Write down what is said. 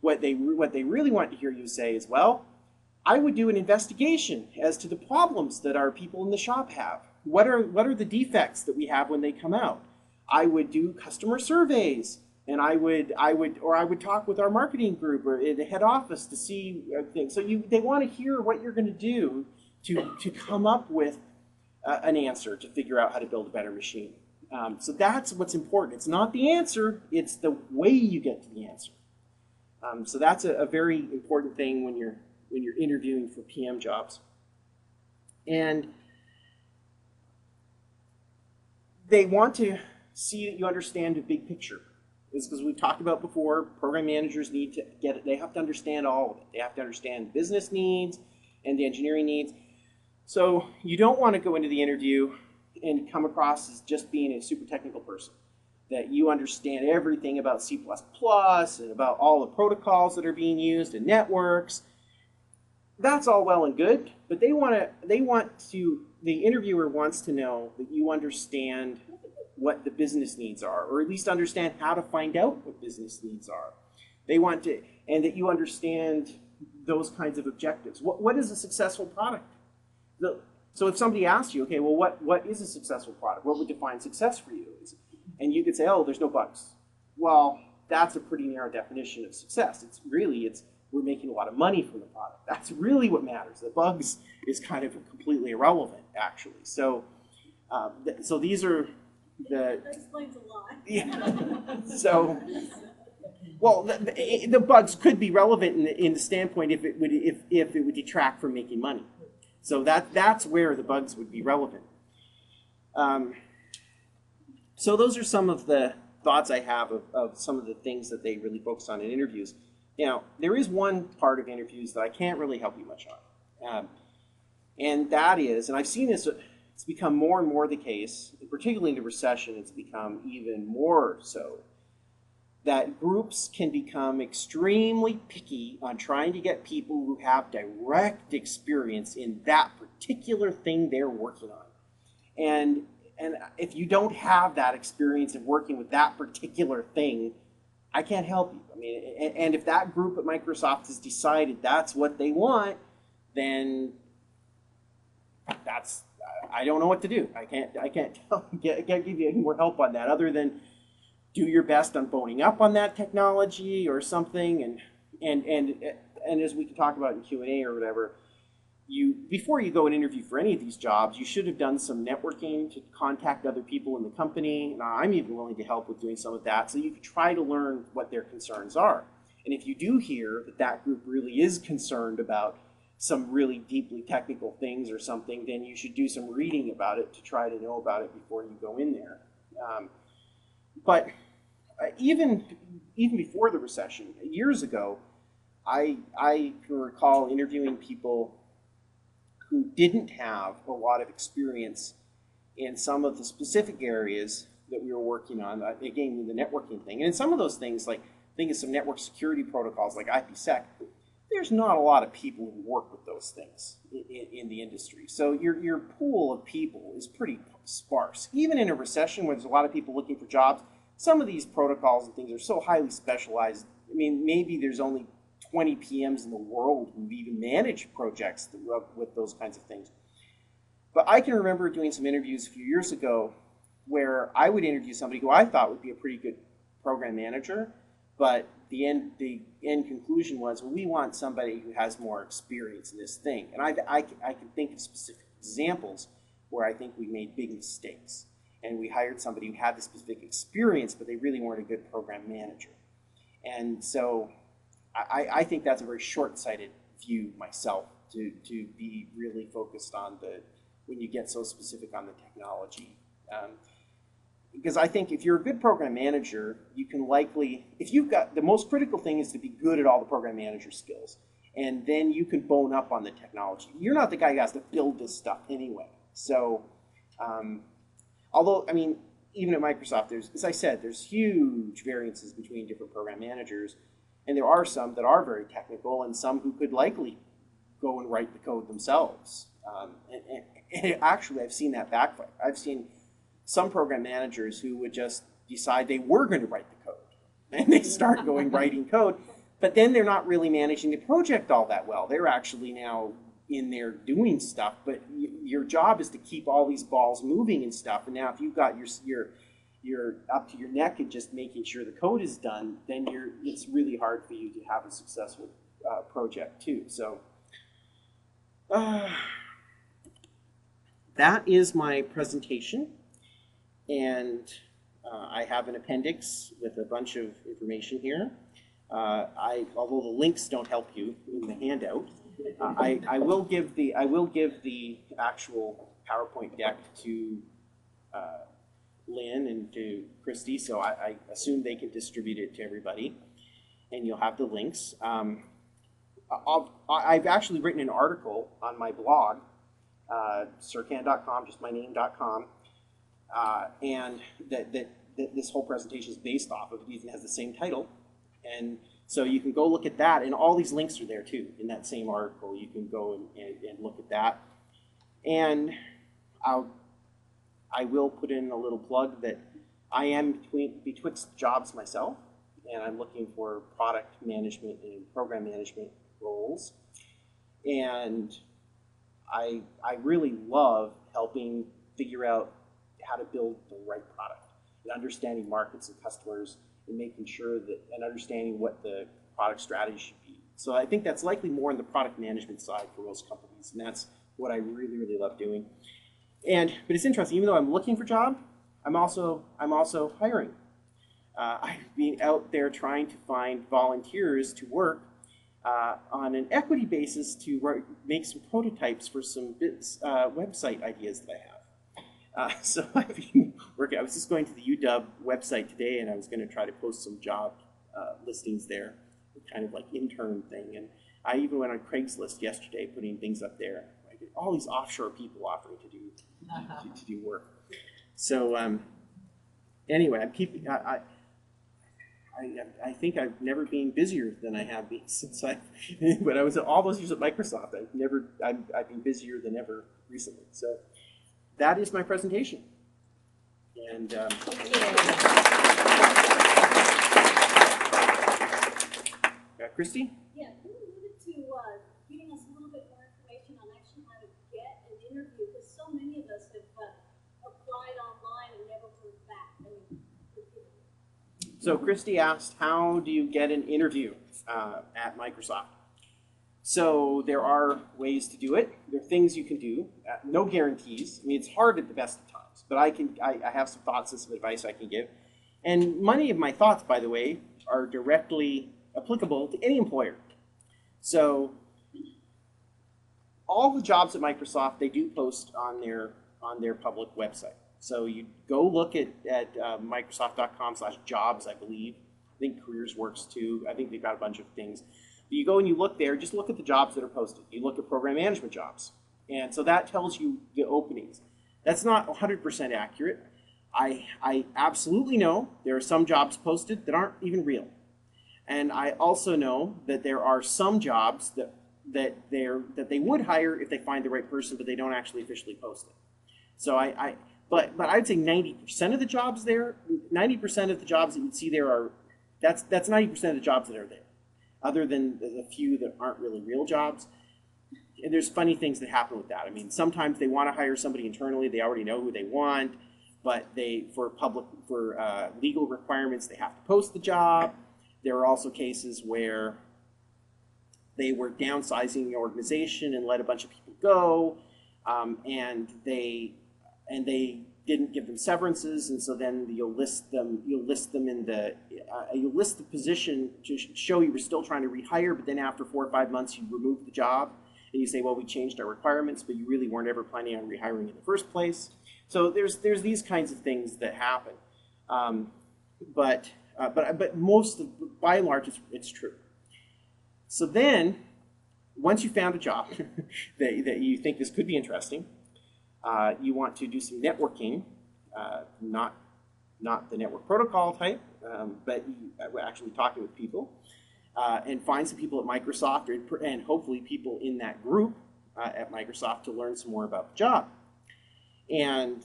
what they really want to hear you say is, well, I would do an investigation as to the problems that our people in the shop have. What are the defects that we have when they come out? I would do customer surveys, and I would talk with our marketing group or in the head office to see things. So they want to hear what you're going to do to come up with an answer to figure out how to build a better machine. So that's what's important. It's not the answer; it's the way you get to the answer. So that's a very important thing when you're interviewing for PM jobs. And they want to see that you understand the big picture. It's because we've talked about before, program managers need to get it. They have to understand all of it. They have to understand business needs and the engineering needs. So you don't want to go into the interview and come across as just being a super technical person, that you understand everything about C++ and about all the protocols that are being used and networks. That's all well and good, but the interviewer wants to know that you understand what the business needs are, or at least understand how to find out what business needs are. They want to, and that you understand those kinds of objectives. What is a successful product? So if somebody asks you, okay, well, what is a successful product? What would define success for you? And you could say, oh, there's no bugs. Well, that's a pretty narrow definition of success. It's we're making a lot of money from the product. That's really what matters. The bugs is kind of completely irrelevant, actually. So, so these are the. That explains a lot. Yeah. So, well, the bugs could be relevant in the standpoint if it would detract from making money. So that's where the bugs would be relevant. So those are some of the thoughts I have of some of the things that they really focus on in interviews. Now, there is one part of interviews that I can't really help you much on. And that is, and I've seen this, it's become more and more the case, particularly in the recession, it's become even more so, that groups can become extremely picky on trying to get people who have direct experience in that particular thing they're working on. And if you don't have that experience of working with that particular thing, I can't help you. I mean, and if that group at Microsoft has decided that's what they want, then I don't know what to do. I can't give you any more help on that other than do your best on boning up on that technology or something. And as we can talk about in Q&A or whatever, before you go and interview for any of these jobs, you should have done some networking to contact other people in the company. Now, I'm even willing to help with doing some of that, so you could try to learn what their concerns are. And if you do hear that group really is concerned about some really deeply technical things or something, then you should do some reading about it to try to know about it before you go in there. But even before the recession, years ago, I can recall interviewing people who didn't have a lot of experience in some of the specific areas that we were working on, again, the networking thing. And in some of those things, like think of some network security protocols like IPsec, there's not a lot of people who work with those things in the industry. So your pool of people is pretty sparse. Even in a recession where there's a lot of people looking for jobs, some of these protocols and things are so highly specialized. I mean, maybe there's only 20 PMs in the world who've even managed projects with those kinds of things. But I can remember doing some interviews a few years ago where I would interview somebody who I thought would be a pretty good program manager, but the end conclusion was, well, we want somebody who has more experience in this thing. And I can think of specific examples where I think we made big mistakes. And we hired somebody who had the specific experience, but they really weren't a good program manager. And so I think that's a very short-sighted view myself, to be really focused on when you get so specific on the technology. Because I think if you're a good program manager, you can likely, if you've got, the most critical thing is to be good at all the program manager skills. And then you can bone up on the technology. You're not the guy who has to build this stuff anyway. So, although, I mean, even at Microsoft, as I said, there's huge variances between different program managers. And there are some that are very technical and some who could likely go and write the code themselves. And actually, I've seen that backfire. I've seen some program managers who would just decide they were going to write the code. And they start going writing code. but then they're not really managing the project all that well. They're actually now in there doing stuff, but your job is to keep all these balls moving and stuff. And now if you've got you're up to your neck in just making sure the code is done, then it's really hard for you to have a successful project too. So that is my presentation, and I have an appendix with a bunch of information here. Although the links don't help you in the handout, I will give the actual PowerPoint deck to Lynn and to Christy, so I assume they can distribute it to everybody, and you'll have the links. I've actually written an article on my blog, Surkan.com, just my name.com, and that this whole presentation is based off of. It even has the same title, and so you can go look at that, and all these links are there too in that same article. You can go and look at that, and I will put in a little plug that I am betwixt jobs myself, and I'm looking for product management and program management roles, and I really love helping figure out how to build the right product and understanding markets and customers and making sure that, and understanding what the product strategy should be. So I think that's likely more on the product management side for most companies, and that's what I really, really love doing. But it's interesting, even though I'm looking for a job, I'm also hiring. I've been out there trying to find volunteers to work on an equity basis to make some prototypes for some website ideas that I have. So I've been working. I was just going to the UW website today, and I was going to try to post some job listings there, kind of like intern thing. And I even went on Craigslist yesterday, putting things up there. I get all these offshore people offering to do work. So anyway, I'm keeping. I think I've never been busier than I have been since when I was all those years at Microsoft. I've been busier than ever recently. So that is my presentation. And Christy? Yeah, you alluded to giving us a little bit more information on actually how to get an interview, because so many of us have applied online and never heard back. So Christy asked, how do you get an interview at Microsoft? So there are ways to do it. There are things you can do. No guarantees. I mean, it's hard at the best of times, but I have some thoughts and some advice I can give. And many of my thoughts, by the way, are directly applicable to any employer. So all the jobs at Microsoft, they do post on their public website. So you go look at Microsoft.com/jobs, I believe. I think Careers works too. I think they've got a bunch of things. But you go and you look there, just look at the jobs that are posted. You look at program management jobs. And so that tells you the openings. That's not 100% accurate. I absolutely know there are some jobs posted that aren't even real. And I also know that there are some jobs that they would hire if they find the right person, but they don't actually officially post it. So But I'd say 90% of the jobs there, 90% of the jobs that you'd see there are, that's 90% of the jobs that are there, other than the few that aren't really real jobs. And there's funny things that happen with that. I mean, sometimes they want to hire somebody internally, they already know who they want, but for legal requirements, they have to post the job. There are also cases where they were downsizing the organization and let a bunch of people go, and they didn't give them severances, and so then you'll list the position to show you were still trying to rehire, but then after 4 or 5 months you remove the job and you say, well, we changed our requirements, but you really weren't ever planning on rehiring in the first place. So there's these kinds of things that happen, but by and large it's true. So then once you found a job that you think this could be interesting, you want to do some networking, not the network protocol type, but actually talking with people, and find some people at Microsoft and hopefully people in that group at Microsoft to learn some more about the job. And